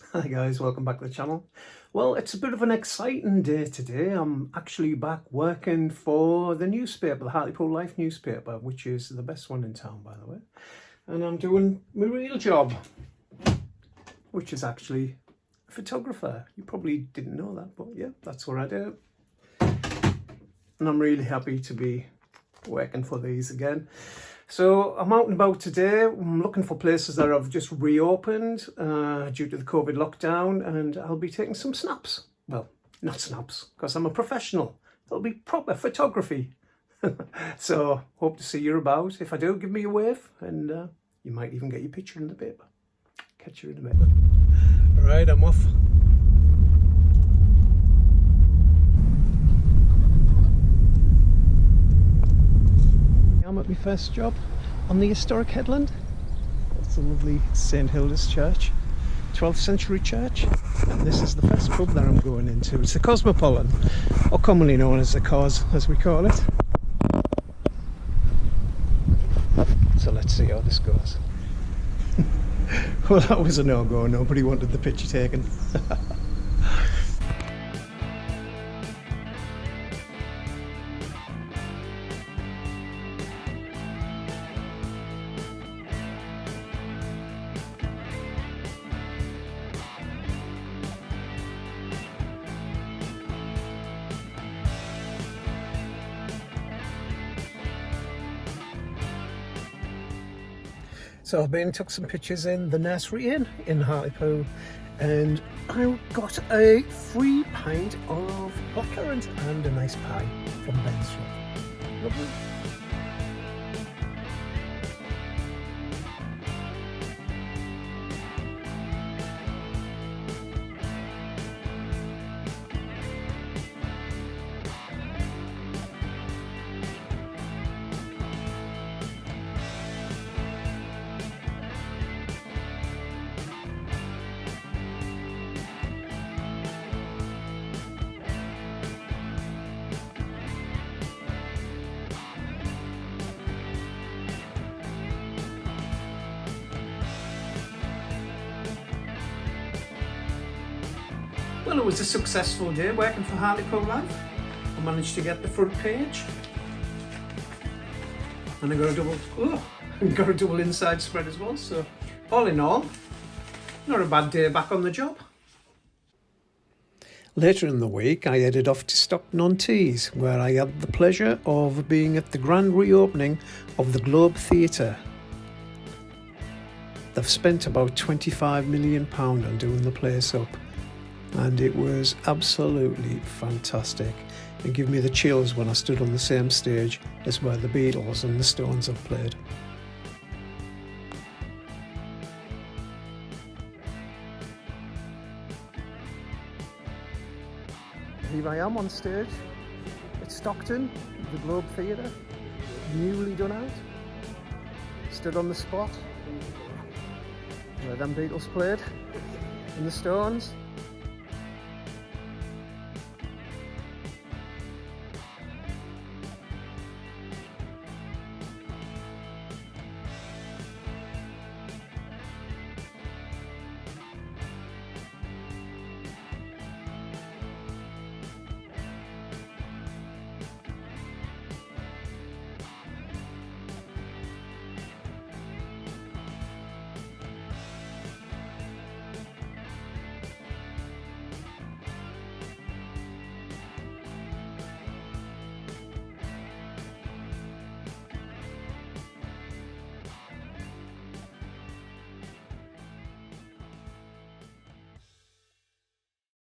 Hi guys, welcome back to the channel. Well, it's a bit of an exciting day today. I'm actually back working for the newspaper, the Hartlepool Life newspaper, which is the best one in town, by the way. And I'm doing my real job, which is actually a photographer. You probably didn't know that, but yeah, that's what I do. And I'm really happy to be working for these again. So I'm out and about today. I'm looking for places that have just reopened due to the COVID lockdown, and I'll be taking some snaps. Well, not snaps, because I'm a professional. It'll be proper photography. So hope to see you about. If I do, give me a wave, and you might even get your picture in the paper. Catch you in a bit. All right, I'm off. I'm at my first job on the historic headland. That's a lovely St Hilda's church, 12th century church. And this is the first pub that I'm going into. It's the Cosmopolitan, or commonly known as the Cos, as we call it. So let's see how this goes. Well, that was a no-go. Nobody wanted the picture taken. So I've been took some pictures in the Nursery Inn in Hartlepool, and I got a free pint of blackcurrant and a nice pie from Ben's shop. Lovely. Well, it was a successful day working for Hartlepool Life. I managed to get the front page, and I got a double inside spread as well. So all in all, not a bad day back on the job. Later in the week, I headed off to Stockton-on-Tees, where I had the pleasure of being at the grand reopening of the Globe Theatre. They've spent about £25 million on doing the place up, and it was absolutely fantastic. It gave me the chills when I stood on the same stage as where the Beatles and the Stones have played. Here I am on stage at Stockton, the Globe Theatre, newly done out. Stood on the spot where them Beatles played and the Stones.